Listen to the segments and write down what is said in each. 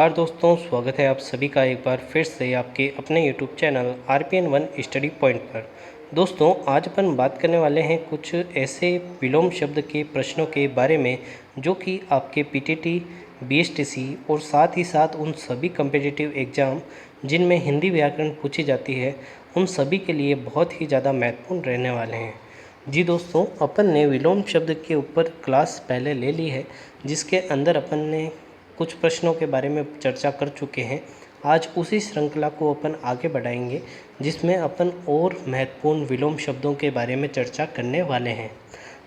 नमस्कार दोस्तों, स्वागत है आप सभी का एक बार फिर से आपके अपने YouTube channel RPN1 study point पर। दोस्तों, आज अपन बात करने वाले हैं कुछ ऐसे विलोम शब्द के प्रश्नों के बारे में जो कि आपके PTT, BSTC और साथ ही साथ उन सभी कम्पिटिटिव एग्ज़ाम जिनमें हिंदी व्याकरण पूछी जाती है, उन सभी के लिए बहुत ही ज़्यादा महत्वपूर्ण रहने वाले हैं। जी दोस्तों, अपन ने विलोम शब्द के ऊपर क्लास पहले ले ली है, जिसके अंदर अपन ने कुछ प्रश्नों के बारे में चर्चा कर चुके हैं। आज उसी श्रृंखला को अपन आगे बढ़ाएंगे, जिसमें अपन और महत्वपूर्ण विलोम शब्दों के बारे में चर्चा करने वाले हैं।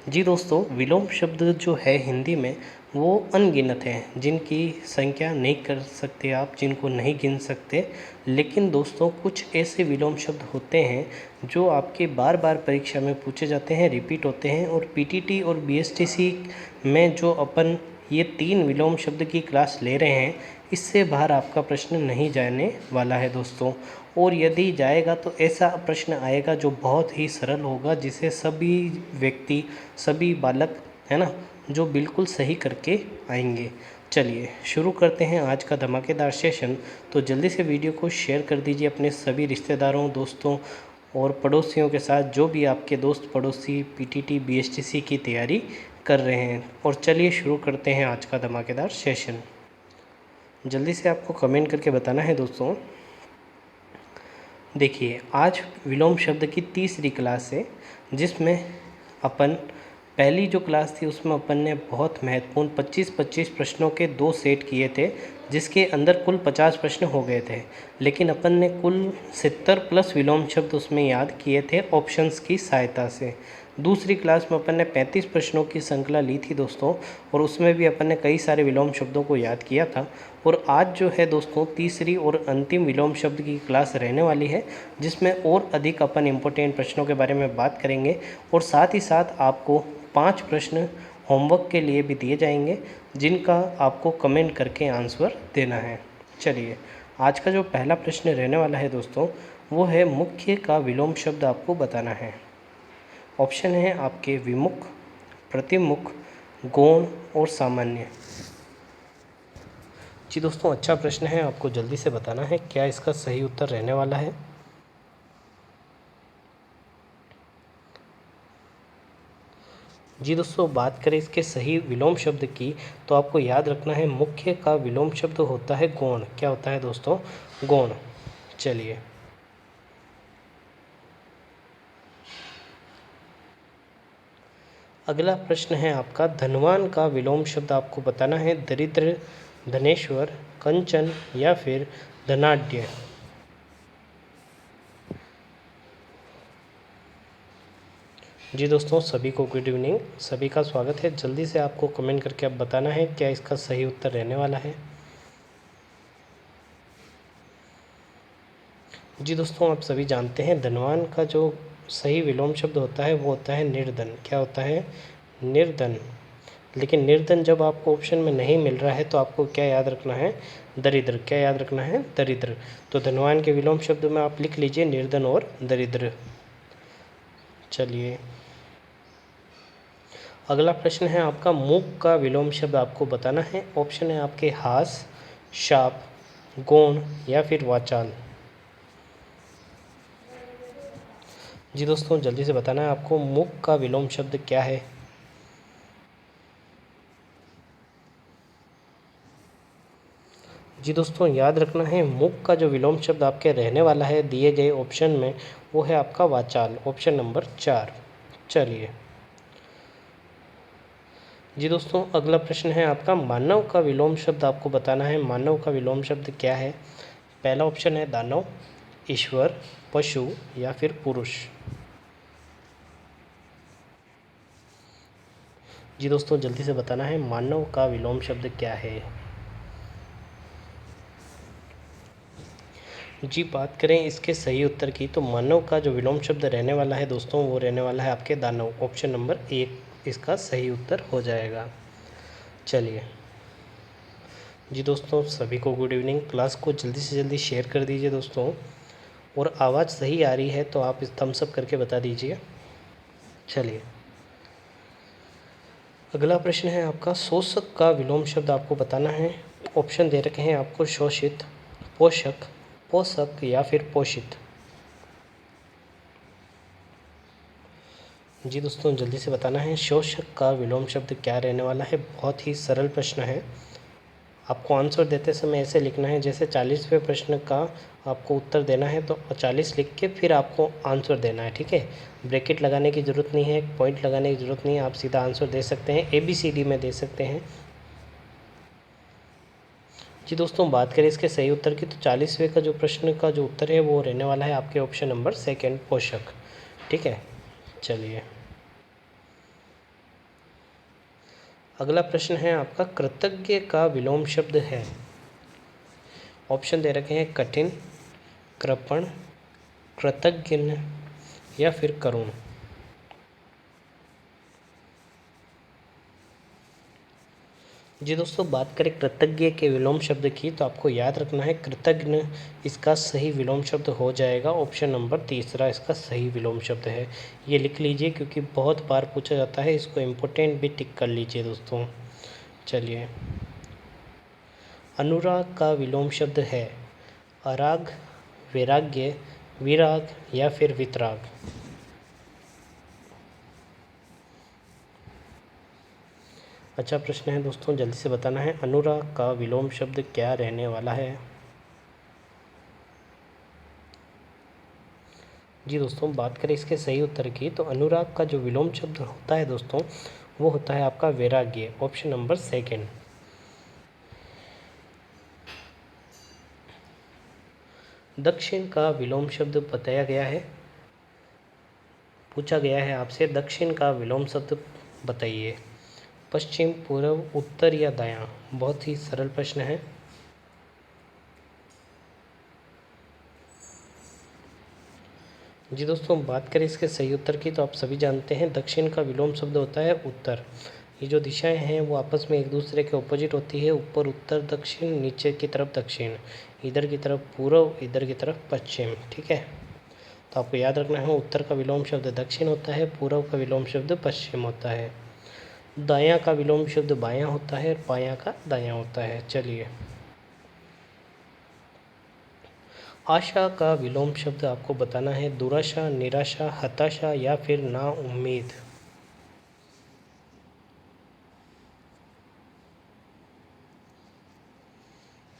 जी दोस्तों, विलोम शब्द जो है हिंदी में वो अनगिनत हैं, जिनकी संख्या नहीं कर सकते आप, जिनको नहीं गिन सकते। लेकिन दोस्तों, कुछ ऐसे विलोम शब्द होते हैं जो आपके बार बार परीक्षा में पूछे जाते हैं, रिपीट होते हैं। और PTT और BSTC में जो अपन ये 3 विलोम शब्द की क्लास ले रहे हैं, इससे बाहर आपका प्रश्न नहीं जाने वाला है दोस्तों। और यदि जाएगा तो ऐसा प्रश्न आएगा जो बहुत ही सरल होगा, जिसे सभी व्यक्ति, सभी बालक, है ना, जो बिल्कुल सही करके आएंगे। चलिए शुरू करते हैं आज का धमाकेदार सेशन। तो जल्दी से वीडियो को शेयर कर दीजिए अपने सभी रिश्तेदारों, दोस्तों और पड़ोसियों के साथ, जो भी आपके दोस्त पड़ोसी PTT BSTC की तैयारी कर रहे हैं। और चलिए शुरू करते हैं आज का धमाकेदार सेशन। जल्दी से आपको कमेंट करके बताना है दोस्तों। देखिए, आज विलोम शब्द की तीसरी क्लास है, जिसमें अपन पहली जो क्लास थी उसमें अपन ने बहुत महत्वपूर्ण 25-25 प्रश्नों के 2 सेट किए थे, जिसके अंदर कुल 50 प्रश्न हो गए थे। लेकिन अपन ने कुल 70 प्लस विलोम शब्द उसमें याद किए थे ऑप्शंस की सहायता से। दूसरी क्लास में अपन ने 35 प्रश्नों की श्रृंखला ली थी दोस्तों, और उसमें भी अपन ने कई सारे विलोम शब्दों को याद किया था। और आज जो है दोस्तों, तीसरी और अंतिम विलोम शब्द की क्लास रहने वाली है, जिसमें और अधिक अपन इम्पोर्टेंट प्रश्नों के बारे में बात करेंगे। और साथ ही साथ आपको 5 प्रश्न होमवर्क के लिए भी दिए जाएंगे, जिनका आपको कमेंट करके आंसर देना है। चलिए, आज का जो पहला प्रश्न रहने वाला है दोस्तों, वो है मुख्य का विलोम शब्द आपको बताना है। ऑप्शन है आपके विमुख, प्रतिमुख, गौण और सामान्य। जी दोस्तों, अच्छा प्रश्न है, आपको जल्दी से बताना है क्या इसका सही उत्तर रहने वाला है। जी दोस्तों, बात करें इसके सही विलोम शब्द की, तो आपको याद रखना है मुख्य का विलोम शब्द होता है गौण। क्या होता है दोस्तों? गौण। चलिए, अगला प्रश्न है आपका धनवान का विलोम शब्द आपको बताना है। दरिद्र, धनेश्वर, कंचन या फिर धनाढ्य। जी दोस्तों, सभी को गुड इवनिंग, सभी का स्वागत है। जल्दी से आपको कमेंट करके अब बताना है क्या इसका सही उत्तर रहने वाला है। जी दोस्तों, आप सभी जानते हैं धनवान का जो सही विलोम शब्द होता है वो होता है निर्धन। क्या होता है? निर्धन। लेकिन निर्धन जब आपको ऑप्शन में नहीं मिल रहा है तो आपको क्या याद रखना है? दरिद्र। क्या याद रखना है? दरिद्र। तो धनवान के विलोम शब्द में आप लिख लीजिए निर्धन और दरिद्र। चलिए, अगला प्रश्न है आपका मूक का विलोम शब्द आपको बताना है। ऑप्शन है आपके हास, शाप, गौण या फिर वाचाल। जी दोस्तों, जल्दी से बताना है आपको मूक का विलोम शब्द क्या है। जी दोस्तों, याद रखना है मूक का जो विलोम शब्द आपके रहने वाला है दिए गए ऑप्शन में, वो है आपका वाचाल, ऑप्शन नंबर 4। चलिए, जी दोस्तों, अगला प्रश्न है आपका मानव का विलोम शब्द आपको बताना है। मानव का विलोम शब्द क्या है? पहला ऑप्शन है दानव, ईश्वर, पशु या फिर पुरुष। जी दोस्तों, जल्दी से बताना है मानव का विलोम शब्द क्या है। जी, बात करें इसके सही उत्तर की, तो मानव का जो विलोम शब्द रहने वाला है दोस्तों, वो रहने वाला है आपके दानव। ऑप्शन नंबर 1 इसका सही उत्तर हो जाएगा। चलिए, जी दोस्तों, सभी को गुड इवनिंग। क्लास को जल्दी से जल्दी शेयर कर दीजिए दोस्तों। और आवाज़ सही आ रही है तो आप इस थम्स अप करके बता दीजिए। चलिए, अगला प्रश्न है आपका शोषक का विलोम शब्द आपको बताना है। ऑप्शन दे रखे हैं आपको शोषित, पोषक, पोषक या फिर पोषित। जी दोस्तों, जल्दी से बताना है शोषक का विलोम शब्द क्या रहने वाला है। बहुत ही सरल प्रश्न है। आपको आंसर देते समय ऐसे लिखना है जैसे 40वें प्रश्न का आपको उत्तर देना है तो 40 लिख के फिर आपको आंसर देना है, ठीक है। ब्रैकेट लगाने की ज़रूरत नहीं है, पॉइंट लगाने की ज़रूरत नहीं है, आप सीधा आंसर दे सकते हैं, ABCD में दे सकते हैं। जी दोस्तों, बात करें इसके सही उत्तर की तो 40वें का जो प्रश्न का जो उत्तर है वो रहने वाला है आपके ऑप्शन नंबर 2 पोषक, ठीक है। चलिए, अगला प्रश्न है आपका कृतज्ञ का विलोम शब्द है। ऑप्शन दे रखे हैं कठिन, कृपण, कृतज्ञ या फिर करुण। जी दोस्तों, बात करें कृतज्ञ के विलोम शब्द की तो आपको याद रखना है कृतज्ञ इसका सही विलोम शब्द हो जाएगा। ऑप्शन नंबर 3 इसका सही विलोम शब्द है। ये लिख लीजिए क्योंकि बहुत बार पूछा जाता है, इसको इम्पोर्टेंट भी टिक कर लीजिए दोस्तों। चलिए, अनुराग का विलोम शब्द है अराग, वैराग्य, विराग या फिर वितराग। अच्छा प्रश्न है दोस्तों, जल्दी से बताना है अनुराग का विलोम शब्द क्या रहने वाला है। जी दोस्तों, बात करें इसके सही उत्तर की तो अनुराग का जो विलोम शब्द होता है दोस्तों वो होता है आपका वैराग्य। Option number 2। दक्षिण का विलोम शब्द बताया गया है, पूछा गया है आपसे दक्षिण का विलोम शब्द बताइए। पश्चिम, पूर्व, उत्तर या दायां। बहुत ही सरल प्रश्न है। जी दोस्तों, बात करें इसके सही उत्तर की तो आप सभी जानते हैं दक्षिण का विलोम शब्द होता है उत्तर। ये जो दिशाएं हैं वो आपस में एक दूसरे के ऑपोजिट होती है, ऊपर उत्तर दक्षिण, नीचे की तरफ दक्षिण, इधर की तरफ पूर्व, इधर की तरफ पश्चिम, ठीक है। तो आपको याद रखना है उत्तर का विलोम शब्द दक्षिण होता है, पूर्व का विलोम शब्द पश्चिम होता है, दायां का विलोम शब्द बायां होता है और बायां का दायां होता है। चलिए, आशा का विलोम शब्द आपको बताना है दुराशा, निराशा, हताशा या फिर नाउम्मीद।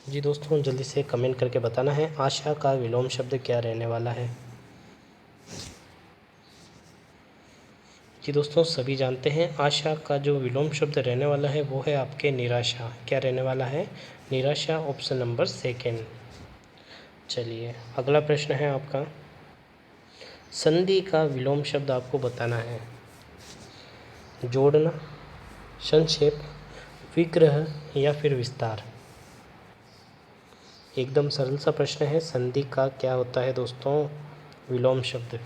जी दोस्तों, जल्दी से कमेंट करके बताना है आशा का विलोम शब्द क्या रहने वाला है। जी दोस्तों, सभी जानते हैं आशा का जो विलोम शब्द रहने वाला है वो है आपके निराशा। क्या रहने वाला है? निराशा। Option number 2। चलिए, अगला प्रश्न है आपका संधि का विलोम शब्द आपको बताना है। जोड़ना, संक्षेप, विग्रह या फिर विस्तार। एकदम सरल सा प्रश्न है। संधि का क्या होता है दोस्तों विलोम शब्द?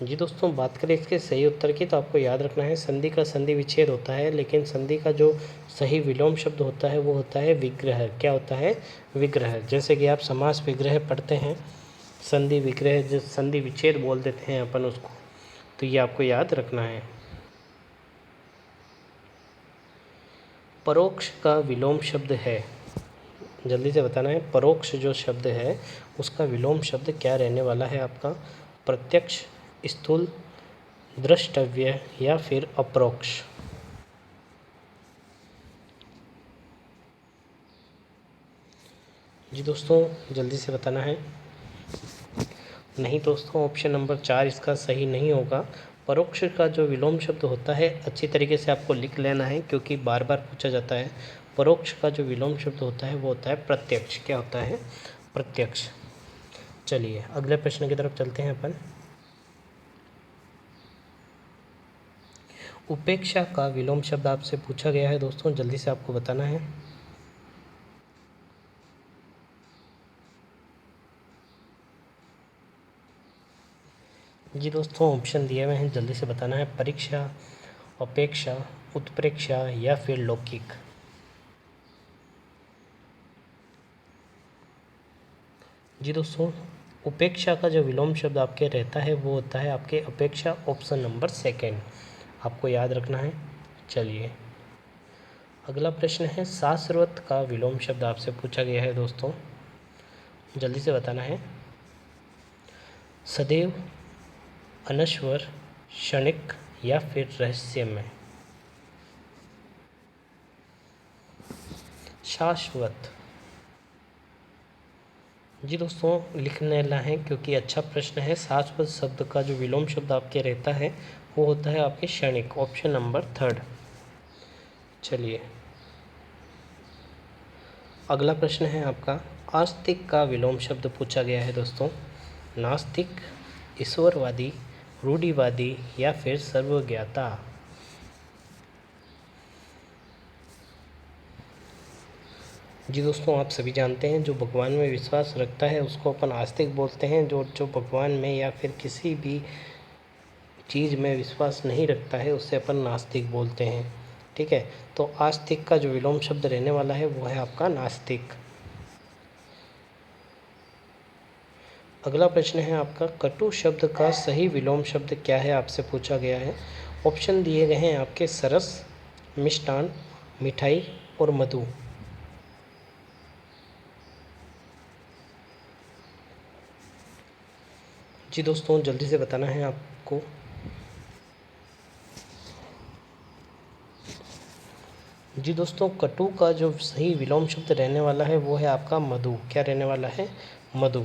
जी दोस्तों, बात करें इसके सही उत्तर की तो आपको याद रखना है संधि का संधि विच्छेद होता है, लेकिन संधि का जो सही विलोम शब्द होता है वो होता है विग्रह। क्या होता है? विग्रह। जैसे कि आप समास विग्रह पढ़ते हैं, संधि विग्रह, जो संधि विच्छेद बोल देते हैं अपन उसको, तो ये आपको याद रखना है। परोक्ष का विलोम शब्द है, जल्दी से बताना है परोक्ष जो शब्द है उसका विलोम शब्द क्या रहने वाला है आपका? प्रत्यक्ष, स्थूल, द्रष्टव्य या फिर अपरोक्ष। जी दोस्तों, जल्दी से बताना है। नहीं दोस्तों, ऑप्शन नंबर 4 इसका सही नहीं होगा। परोक्ष का जो विलोम शब्द होता है अच्छी तरीके से आपको लिख लेना है क्योंकि बार बार पूछा जाता है। परोक्ष का जो विलोम शब्द होता है वो होता है प्रत्यक्ष। क्या होता है? प्रत्यक्ष। चलिए, अगले प्रश्न की तरफ चलते हैं अपन। उपेक्षा का विलोम शब्द आपसे पूछा गया है दोस्तों, जल्दी से आपको बताना है। जी दोस्तों, ऑप्शन दिए हुए हैं, जल्दी से बताना है। परीक्षा, अपेक्षा, उत्प्रेक्षा या फिर लौकिक। जी दोस्तों, उपेक्षा का जो विलोम शब्द आपके रहता है वो होता है आपके अपेक्षा। ऑप्शन नंबर 2 आपको याद रखना है। चलिए, अगला प्रश्न है शाश्वत का विलोम शब्द आपसे पूछा गया है दोस्तों, जल्दी से बताना है। सदैव, अनश्वर, क्षणिक या फिर रहस्यमय। शाश्वत। जी दोस्तों लिखने ला है क्योंकि अच्छा प्रश्न है। शाश्वत शब्द का जो विलोम शब्द आपके रहता है वो होता है आपके क्षणिक, ऑप्शन नंबर 3। चलिए अगला प्रश्न है आपका आस्तिक का विलोम शब्द पूछा गया है दोस्तों। नास्तिक, ईश्वरवादी, रूढ़िवादी या फिर सर्वज्ञाता। जी दोस्तों आप सभी जानते हैं जो भगवान में विश्वास रखता है उसको अपन आस्तिक बोलते हैं। जो भगवान में या फिर किसी भी चीज़ में विश्वास नहीं रखता है उससे अपन नास्तिक बोलते हैं। ठीक है, तो आस्तिक का जो विलोम शब्द रहने वाला है वो है आपका नास्तिक। अगला प्रश्न है आपका कटु शब्द का सही विलोम शब्द क्या है, आपसे पूछा गया है। ऑप्शन दिए गए हैं आपके सरस, मिष्टान, मिठाई और मधु। जी दोस्तों जल्दी से बताना है आपको। जी दोस्तों कटु का जो सही विलोम शब्द रहने वाला है वो है आपका मधु। क्या रहने वाला है? मधु।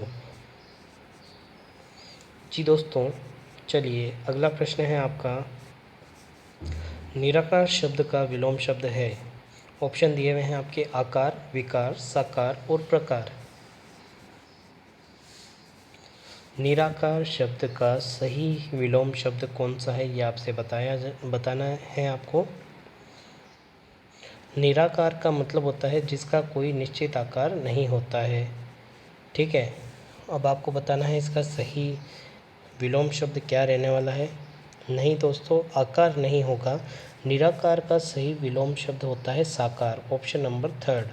जी दोस्तों चलिए अगला प्रश्न है आपका निराकार शब्द का विलोम शब्द है। ऑप्शन दिए हुए हैं आपके आकार, विकार, साकार और प्रकार। निराकार शब्द का सही विलोम शब्द कौन सा है ये आपसे बताना है आपको। निराकार का मतलब होता है जिसका कोई निश्चित आकार नहीं होता है। ठीक है, अब आपको बताना है इसका सही विलोम शब्द क्या रहने वाला है। नहीं दोस्तों आकार नहीं होगा, निराकार का सही विलोम शब्द होता है साकार, ऑप्शन नंबर 3।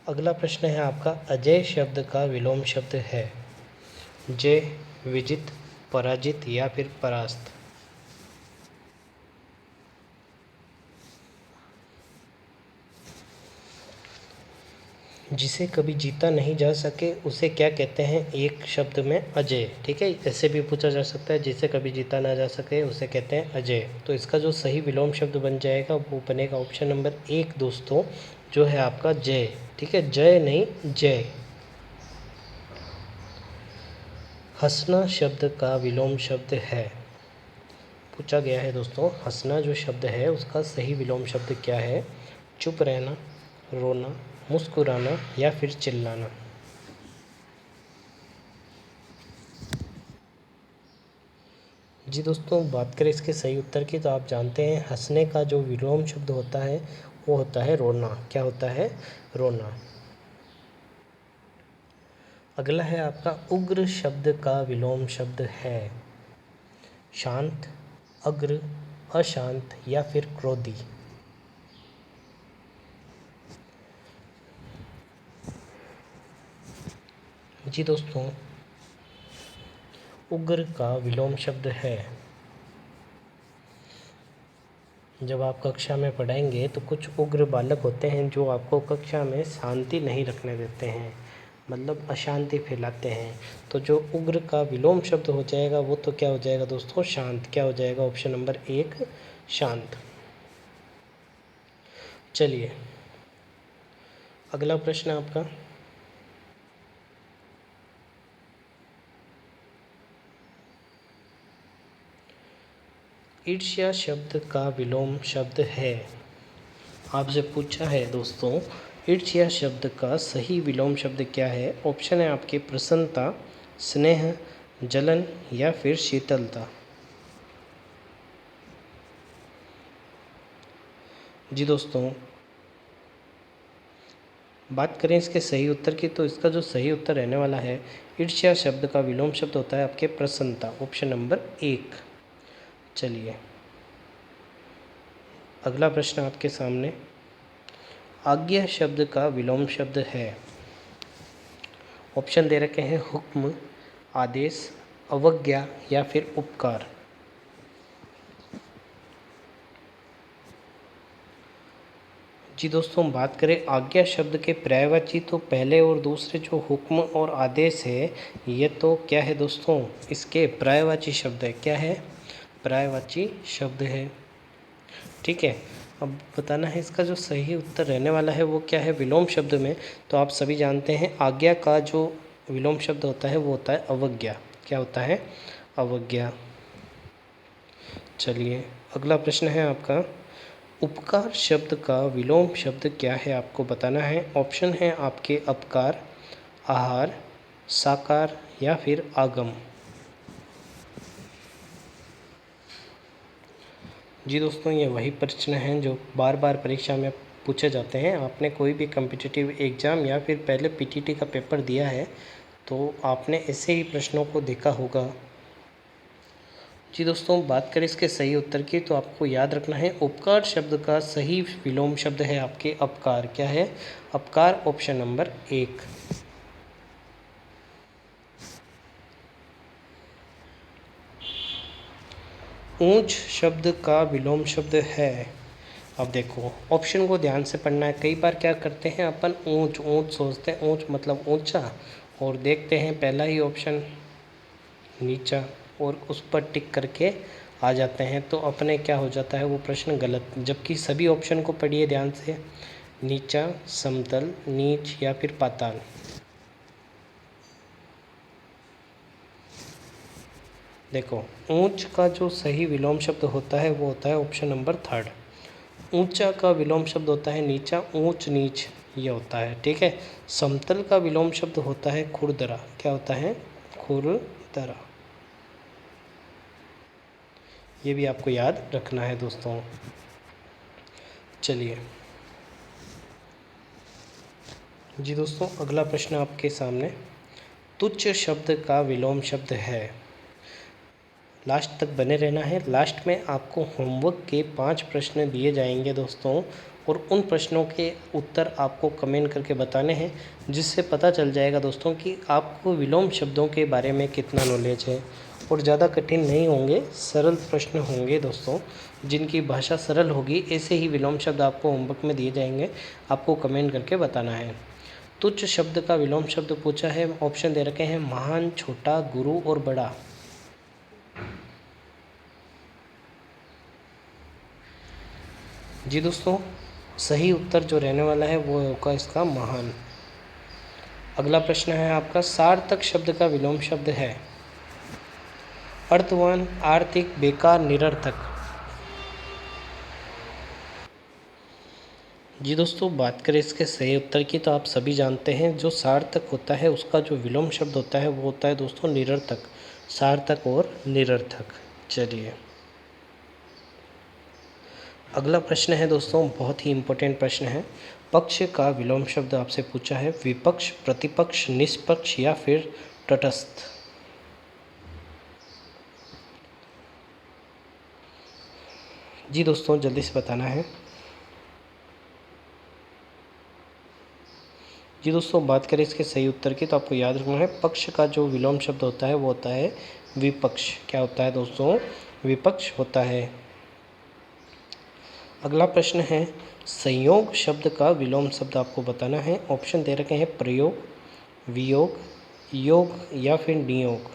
अगला प्रश्न है आपका अजय शब्द का विलोम शब्द है। जय, विजित, पराजित या फिर परास्त। जिसे कभी जीता नहीं जा सके उसे क्या कहते हैं एक शब्द में? अजय। ठीक है, ऐसे भी पूछा जा सकता है जिसे कभी जीता ना जा सके उसे कहते हैं अजय। तो इसका जो सही विलोम शब्द बन जाएगा वो बनेगा ऑप्शन नंबर 1 दोस्तों, जो है आपका जय। ठीक है, जय नहीं जय। हंसना शब्द का विलोम शब्द है। पूछा गया है दोस्तों हंसना जो शब्द है उसका सही विलोम शब्द क्या है। चुप रहना, रोना, मुस्कुराना या फिर चिल्लाना। जी दोस्तों बात करें इसके सही उत्तर की तो आप जानते हैं हंसने का जो विलोम शब्द होता है वो होता है रोना। क्या होता है? रोना। अगला है आपका उग्र शब्द का विलोम शब्द है। शांत, अग्र, अशांत या फिर क्रोधी। जी दोस्तों उग्र का विलोम शब्द है, जब आप कक्षा में पढ़ाएंगे तो कुछ उग्र बालक होते हैं जो आपको कक्षा में शांति नहीं रखने देते हैं, मतलब अशांति फैलाते हैं। तो जो उग्र का विलोम शब्द हो जाएगा वो तो क्या हो जाएगा दोस्तों? शांत। क्या हो जाएगा? ऑप्शन नंबर 1 शांत। चलिए अगला प्रश्न आपका ईर्ष्या शब्द का विलोम शब्द है। आपसे पूछा है दोस्तों ईर्ष्या शब्द का सही विलोम शब्द क्या है। ऑप्शन है आपके प्रसन्नता, स्नेह, जलन या फिर शीतलता। जी दोस्तों बात करें इसके सही उत्तर की तो इसका जो सही उत्तर रहने वाला है ईर्ष्या शब्द का विलोम शब्द होता है आपके प्रसन्नता, ऑप्शन नंबर 1। चलिए अगला प्रश्न आपके सामने आज्ञा शब्द का विलोम शब्द है। ऑप्शन दे रखे हैं हुक्म, आदेश, अवज्ञा या फिर उपकार। जी दोस्तों, हम बात करें आज्ञा शब्द के पर्यायवाची, तो पहले और दूसरे जो हुक्म और आदेश है, ये तो क्या है दोस्तों, इसके पर्यायवाची शब्द है। क्या है? पर्यायवाची शब्द है। ठीक है, अब बताना है इसका जो सही उत्तर रहने वाला है वो क्या है विलोम शब्द में। तो आप सभी जानते हैं आज्ञा का जो विलोम शब्द होता है वो होता है अवज्ञा। क्या होता है? अवज्ञा। चलिए, अगला प्रश्न है आपका, उपकार शब्द का विलोम शब्द क्या है, आपको बताना है। ऑप्शन है आपके अपकार, आहार, साकार या फिर आगम। जी दोस्तों, ये वही प्रश्न हैं जो बार बार परीक्षा में पूछे जाते हैं। आपने कोई भी कम्पिटिटिव एग्ज़ाम या फिर पहले पीटीटी का पेपर दिया है तो आपने ऐसे ही प्रश्नों को देखा होगा। जी दोस्तों, बात करें इसके सही उत्तर की, तो आपको याद रखना है उपकार शब्द का सही विलोम शब्द है आपके अपकार। क्या है? अपकार, ऑप्शन नंबर 1। ऊंच शब्द का विलोम शब्द है। अब देखो, ऑप्शन को ध्यान से पढ़ना है। कई बार क्या करते हैं अपन, ऊंच ऊंच सोचते हैं, ऊंच मतलब ऊंचा, और देखते हैं पहला ही ऑप्शन नीचा और उस पर टिक करके आ जाते हैं, तो अपने क्या हो जाता है वो प्रश्न गलत। जबकि सभी ऑप्शन को पढ़िए ध्यान से, नीचा, समतल, नीच या फिर पाताल। देखो, ऊंच का जो सही विलोम शब्द होता है वो होता है ऑप्शन नंबर 3। ऊंचा का विलोम शब्द होता है नीचा, ऊंच नीच ये होता है। ठीक है, समतल का विलोम शब्द होता है खुरदरा। क्या होता है? खुरदरा। ये भी आपको याद रखना है दोस्तों। चलिए जी दोस्तों, अगला प्रश्न आपके सामने, तुच्छ शब्द का विलोम शब्द है। लास्ट तक बने रहना है। लास्ट में आपको होमवर्क के 5 प्रश्न दिए जाएंगे दोस्तों, और उन प्रश्नों के उत्तर आपको कमेंट करके बताने हैं, जिससे पता चल जाएगा दोस्तों कि आपको विलोम शब्दों के बारे में कितना नॉलेज है। और ज़्यादा कठिन नहीं होंगे, सरल प्रश्न होंगे दोस्तों, जिनकी भाषा सरल होगी। ऐसे ही विलोम शब्द आपको होमवर्क में दिए जाएंगे, आपको कमेंट करके बताना है। तुच्छ शब्द का विलोम शब्द पूछा है, ऑप्शन दे रखे हैं महान, छोटा, गुरु और बड़ा। जी दोस्तों, सही उत्तर जो रहने वाला है वो होगा इसका महान। अगला प्रश्न है आपका, सार्थक शब्द का विलोम शब्द है। अर्थवान, आर्थिक, बेकार, निरर्थक। जी दोस्तों, बात करें इसके सही उत्तर की, तो आप सभी जानते हैं जो सार्थक होता है उसका जो विलोम शब्द होता है वो होता है दोस्तों निरर्थक। सार्थक और निरर्थक। चलिए, अगला प्रश्न है दोस्तों, बहुत ही इम्पोर्टेंट प्रश्न है। पक्ष का विलोम शब्द आपसे पूछा है। विपक्ष, प्रतिपक्ष, निष्पक्ष या फिर तटस्थ। जी दोस्तों, जल्दी से बताना है। जी दोस्तों, बात करें इसके सही उत्तर की, तो आपको याद रखना है पक्ष का जो विलोम शब्द होता है वो होता है विपक्ष। क्या होता है दोस्तों? विपक्ष होता है। अगला प्रश्न है, संयोग शब्द का विलोम शब्द आपको बताना है। ऑप्शन दे रखे हैं प्रयोग, वियोग, योग या फिर नियोग।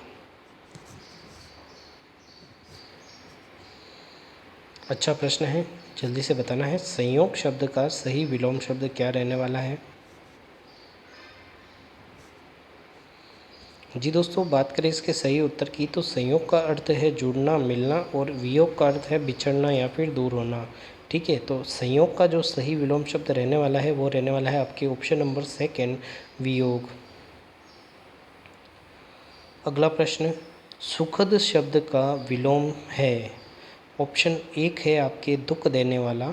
अच्छा प्रश्न है, जल्दी से बताना है संयोग शब्द का सही विलोम शब्द क्या रहने वाला है। जी दोस्तों, बात करें इसके सही उत्तर की, तो संयोग का अर्थ है जुड़ना, मिलना, और वियोग का अर्थ है बिछड़ना या फिर दूर होना। ठीक है, तो संयोग का जो सही विलोम शब्द रहने वाला है वो रहने वाला है आपके ऑप्शन नंबर 2, वियोग। अगला प्रश्न, सुखद शब्द का विलोम है। ऑप्शन 1 है आपके दुख देने वाला,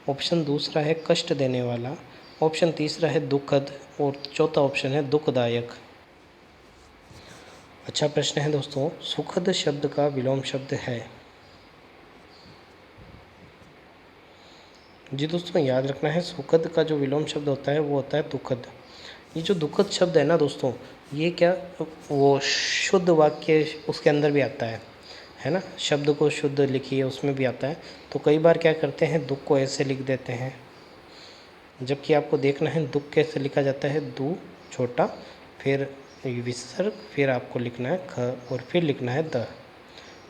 ऑप्शन दूसरा है कष्ट देने वाला, ऑप्शन तीसरा है दुखद, और चौथा ऑप्शन है दुखदायक। अच्छा प्रश्न है दोस्तों, सुखद शब्द का विलोम शब्द है। जी दोस्तों, याद रखना है सुखद का जो विलोम शब्द होता है वो होता है दुखद। ये जो दुखद शब्द है ना दोस्तों, ये क्या वो शुद्ध वाक्य उसके अंदर भी आता है ना। शब्द को शुद्ध लिखिए उसमें भी आता है। तो कई बार क्या करते हैं, दुख को ऐसे लिख देते हैं, जबकि आपको देखना है दुख कैसे लिखा जाता है, दू छोटा, फिर विसर्ग, फिर आपको लिखना है ख और फिर लिखना है द।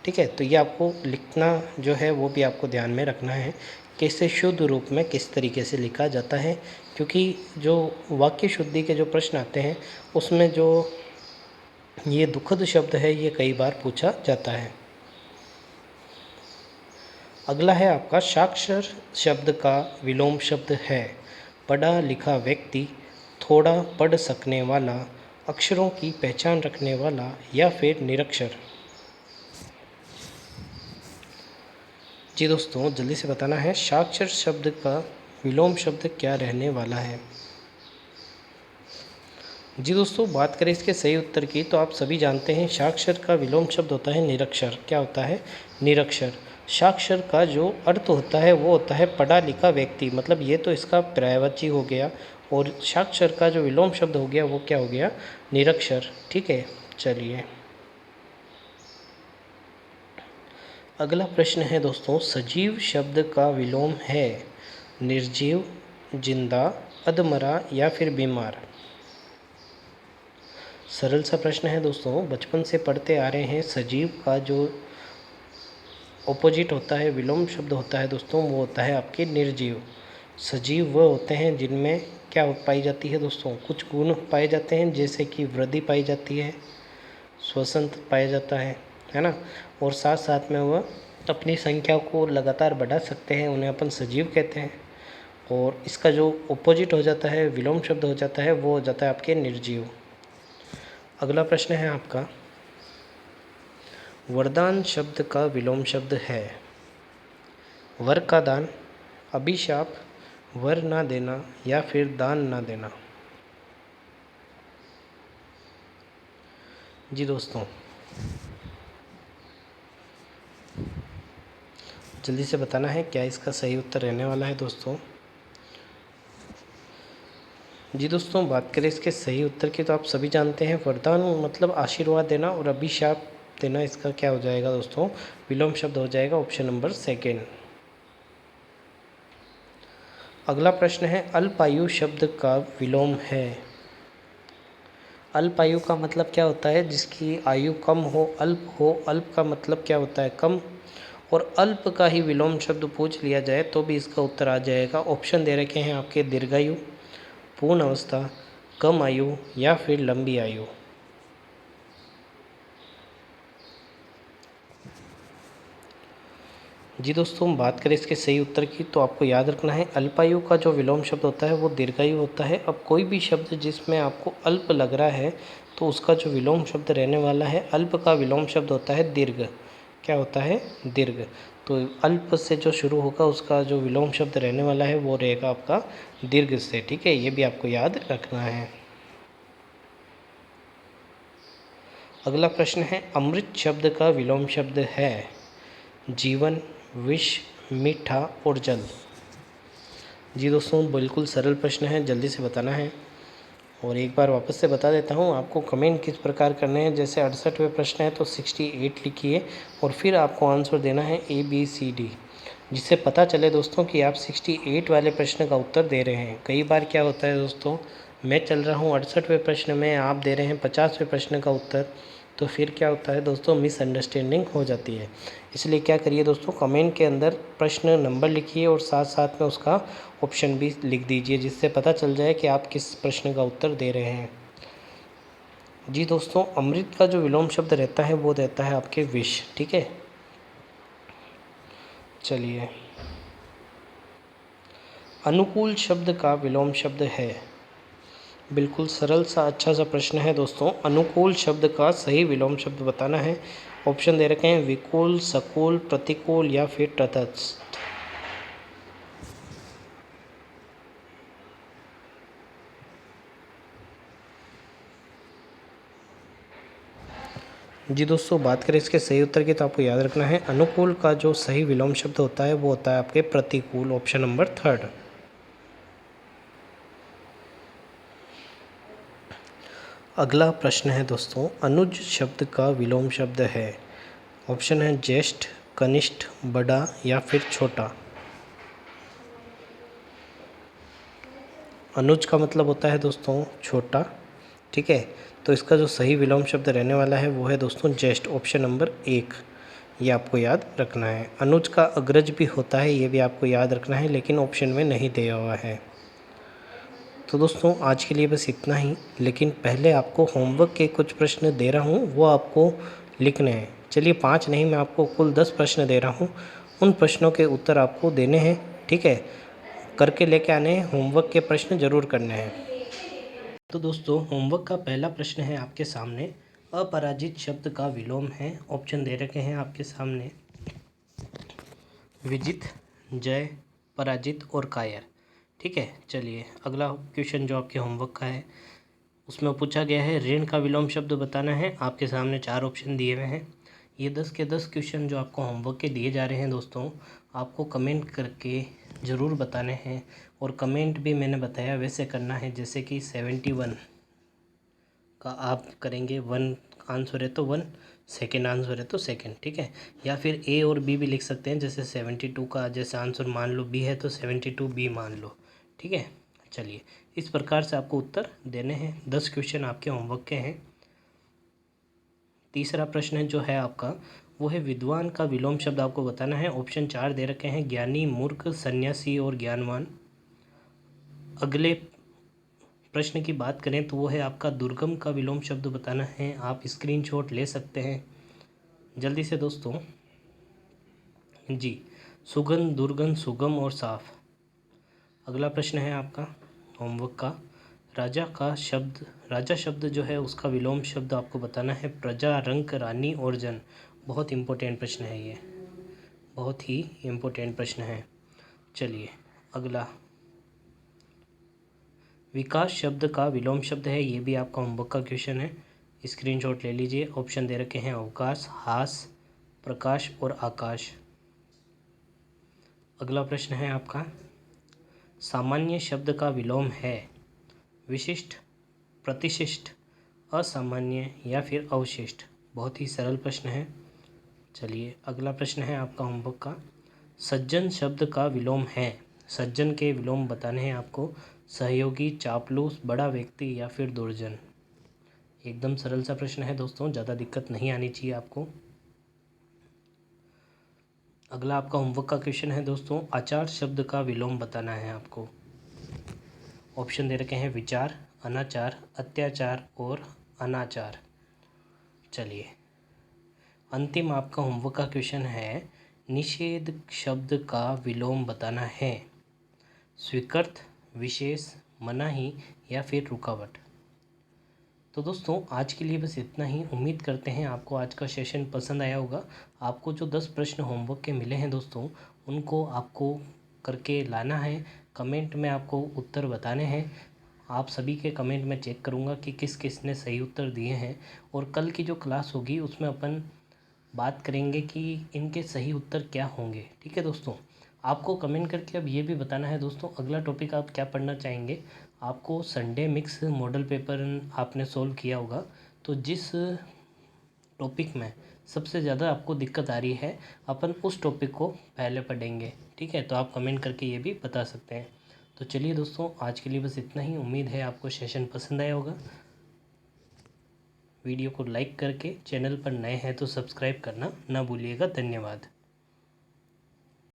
ठीक है, तो ये आपको लिखना जो है वो भी आपको ध्यान में रखना है कि इसे शुद्ध रूप में किस तरीके से लिखा जाता है, क्योंकि जो वाक्य शुद्धि के जो प्रश्न आते हैं उसमें जो ये दुखद शब्द है ये कई बार पूछा जाता है। अगला है आपका साक्षर शब्द का विलोम शब्द है पढ़ा लिखा व्यक्ति, थोड़ा पढ़ सकने वाला, अक्षरों की पहचान रखने वाला या फिर निरक्षर। जी दोस्तों, जल्दी से बताना है साक्षर शब्द का विलोम शब्द क्या रहने वाला है। जी दोस्तों, बात करें इसके सही उत्तर की तो आप सभी जानते हैं साक्षर का विलोम शब्द होता है निरक्षर। क्या होता है? निरक्षर। साक्षर का जो अर्थ होता है वो होता है पढ़ा लिखा व्यक्ति, मतलब ये तो इसका पर्यायवाची हो गया, और साक्षर का जो विलोम शब्द हो गया वो क्या हो गया? निरक्षर। ठीक है, चलिए अगला प्रश्न है दोस्तों, सजीव शब्द का विलोम है निर्जीव, जिंदा, अधमरा या फिर बीमार। सरल सा प्रश्न है दोस्तों, बचपन से पढ़ते आ रहे हैं। सजीव का जो ऑपोजिट होता है, विलोम शब्द होता है दोस्तों, वो होता है आपके निर्जीव। सजीव वह होते हैं जिनमें क्या पाई जाती है दोस्तों? कुछ गुण पाए जाते हैं, जैसे कि वृद्धि पाई जाती है, श्वसन पाया जाता है ना, और साथ साथ में वह अपनी संख्या को लगातार बढ़ा सकते हैं, उन्हें अपन सजीव कहते हैं। और इसका जो ऑपोजिट हो जाता है, विलोम शब्द हो जाता है, वो हो जाता है आपके निर्जीव। अगला प्रश्न है आपका, वरदान शब्द का विलोम शब्द है वर का दान, अभिशाप, वर ना देना या फिर दान ना देना। जी दोस्तों, जल्दी से बताना है क्या इसका सही उत्तर रहने वाला है दोस्तों। जी दोस्तों, बात करें इसके सही उत्तर की तो आप सभी जानते हैं वरदान मतलब आशीर्वाद देना, और अभिशाप देना इसका क्या हो जाएगा दोस्तों? विलोम शब्द हो जाएगा, ऑप्शन नंबर सेकेंड। अगला प्रश्न है, अल्पायु शब्द का विलोम है। अल्पायु का मतलब क्या होता है? जिसकी आयु कम हो, अल्प हो। अल्प का मतलब क्या होता है? कम। और अल्प का ही विलोम शब्द पूछ लिया जाए तो भी इसका उत्तर आ जाएगा। ऑप्शन दे रखे हैं आपके, दीर्घायु, पूर्ण अवस्था, कम आयु या फिर लंबी आयु। जी दोस्तों, बात करें इसके सही उत्तर की तो आपको याद रखना है अल्पायु का जो विलोम शब्द होता है वो दीर्घायु होता है। अब कोई भी शब्द जिसमें आपको अल्प लग रहा है तो उसका जो विलोम शब्द रहने वाला है, अल्प का विलोम शब्द होता है दीर्घ। क्या होता है? दीर्घ। तो अल्प से जो शुरू होगा उसका जो विलोम शब्द रहने वाला है वो रहेगा आपका दीर्घ से। ठीक है, ये भी आपको याद रखना है। अगला प्रश्न है, अमृत शब्द का विलोम शब्द है जीवन, विष, मीठा और जल। जी दोस्तों, बिल्कुल सरल प्रश्न है, जल्दी से बताना है। और एक बार वापस से बता देता हूँ आपको कमेंट किस प्रकार करने हैं। जैसे 68वें प्रश्न है तो 68 लिखिए और फिर आपको आंसर देना है ABCD, जिससे पता चले दोस्तों कि आप 68 वाले प्रश्न का उत्तर दे रहे हैं। कई बार क्या होता है दोस्तों, मैं चल रहा हूँ 68वें प्रश्न में, आप दे रहे हैं 50वें प्रश्न का उत्तर, तो फिर क्या होता है दोस्तों, मिसअंडरस्टैंडिंग हो जाती है। इसलिए क्या करिए दोस्तों, कमेंट के अंदर प्रश्न नंबर लिखिए और साथ साथ में उसका ऑप्शन भी लिख दीजिए, जिससे पता चल जाए कि आप किस प्रश्न का उत्तर दे रहे हैं। जी दोस्तों, अमृत का जो विलोम शब्द रहता है वो रहता है आपके विष। ठीक है, चलिए अनुकूल शब्द का विलोम शब्द है। बिल्कुल सरल सा अच्छा सा प्रश्न है दोस्तों, अनुकूल शब्द का सही विलोम शब्द बताना है। ऑप्शन दे रखे हैं विकूल, सकूल, प्रतिकूल या फिर तटस्थ। जी दोस्तों, बात करें इसके सही उत्तर की तो आपको याद रखना है अनुकूल का जो सही विलोम शब्द होता है वो होता है आपके प्रतिकूल, ऑप्शन नंबर थर्ड। अगला प्रश्न है दोस्तों, अनुज शब्द का विलोम शब्द है। ऑप्शन है ज्येष्ठ, कनिष्ठ, बड़ा या फिर छोटा। अनुज का मतलब होता है दोस्तों छोटा, ठीक है। तो इसका जो सही विलोम शब्द रहने वाला है वो है दोस्तों ज्येष्ठ, ऑप्शन नंबर 1। ये आपको याद रखना है। अनुज का अग्रज भी होता है, ये भी आपको याद रखना है, लेकिन ऑप्शन में नहीं दिया हुआ है। तो दोस्तों आज के लिए बस इतना ही, लेकिन पहले आपको होमवर्क के कुछ प्रश्न दे रहा हूँ, वो आपको लिखने हैं। चलिए 5 नहीं, मैं आपको कुल 10 प्रश्न दे रहा हूँ, उन प्रश्नों के उत्तर आपको देने हैं, ठीक है। करके लेके आने हैं, होमवर्क के प्रश्न ज़रूर करने हैं। तो दोस्तों होमवर्क का पहला प्रश्न है आपके सामने, अपराजित शब्द का विलोम है। ऑप्शन दे रखे हैं आपके सामने, विजित, जय, पराजित और कायर, ठीक है। चलिए अगला क्वेश्चन जो आपके होमवर्क का है उसमें पूछा गया है ऋण का विलोम शब्द बताना है। आपके सामने 4 ऑप्शन दिए हुए हैं। ये 10 के 10 क्वेश्चन जो आपको होमवर्क के दिए जा रहे हैं दोस्तों, आपको कमेंट करके ज़रूर बताने हैं। और कमेंट भी मैंने बताया वैसे करना है, जैसे कि 71 का आप करेंगे 1 आंसर है तो 1, सेकेंड आंसर है तो सेकेंड, ठीक है। या फिर ए और बी भी लिख सकते हैं, जैसे 72 का जैसे आंसर मान लो बी है तो 72 बी मान लो, ठीक है। चलिए इस प्रकार से आपको उत्तर देने हैं। 10 क्वेश्चन आपके होमवर्क के हैं। तीसरा प्रश्न जो है आपका वो है विद्वान का विलोम शब्द आपको बताना है। ऑप्शन 4 दे रखे हैं, ज्ञानी, मूर्ख, सन्यासी और ज्ञानवान। अगले प्रश्न की बात करें तो वो है आपका दुर्गम का विलोम शब्द बताना है। आप स्क्रीनशॉट ले सकते हैं जल्दी से दोस्तों जी। सुगंध, दुर्गंध, सुगम और साफ। अगला प्रश्न है आपका होमवर्क का, राजा शब्द जो है उसका विलोम शब्द आपको बताना है। प्रजा, रंक, रानी और जन। बहुत इम्पोर्टेंट प्रश्न है ये, बहुत ही इम्पोर्टेंट प्रश्न है। चलिए अगला, विकास शब्द का विलोम शब्द है। ये भी आपका होमवर्क का क्वेश्चन है, स्क्रीनशॉट ले लीजिए। ऑप्शन दे रखे हैं अवकाश, हास, प्रकाश और आकाश। अगला प्रश्न है आपका, सामान्य शब्द का विलोम है विशिष्ट, प्रतिशिष्ट, असामान्य या फिर अवशिष्ट। बहुत ही सरल प्रश्न है। चलिए अगला प्रश्न है आपका होमवर्क का, सज्जन शब्द का विलोम है। सज्जन के विलोम बताने हैं आपको, सहयोगी, चापलूस, बड़ा व्यक्ति या फिर दुर्जन। एकदम सरल सा प्रश्न है दोस्तों, ज़्यादा दिक्कत नहीं आनी चाहिए आपको। अगला आपका होमवर्क का क्वेश्चन है दोस्तों, आचार शब्द का विलोम बताना है आपको। ऑप्शन दे रखे हैं विचार, अनाचार, अत्याचार और अनाचार। चलिए अंतिम आपका होमवर्क का क्वेश्चन है, निषेध शब्द का विलोम बताना है। स्वीकृत, विशेष, मनाही या फिर रुकावट। तो दोस्तों आज के लिए बस इतना ही। उम्मीद करते हैं आपको आज का सेशन पसंद आया होगा। आपको जो 10 प्रश्न होमवर्क के मिले हैं दोस्तों, उनको आपको करके लाना है। कमेंट में आपको उत्तर बताने हैं। आप सभी के कमेंट में चेक करूंगा कि किस किस ने सही उत्तर दिए हैं। और कल की जो क्लास होगी उसमें अपन बात करेंगे कि इनके सही उत्तर क्या होंगे, ठीक है दोस्तों। आपको कमेंट करके अब ये भी बताना है दोस्तों, अगला टॉपिक आप क्या पढ़ना चाहेंगे। आपको संडे मिक्स मॉडल पेपर आपने सोल्व किया होगा, तो जिस टॉपिक में सबसे ज़्यादा आपको दिक्कत आ रही है अपन उस टॉपिक को पहले पढ़ेंगे, ठीक है। तो आप कमेंट करके ये भी बता सकते हैं। तो चलिए दोस्तों आज के लिए बस इतना ही। उम्मीद है आपको सेशन पसंद आया होगा। वीडियो को लाइक करके, चैनल पर नए हैं तो सब्सक्राइब करना ना भूलिएगा। धन्यवाद।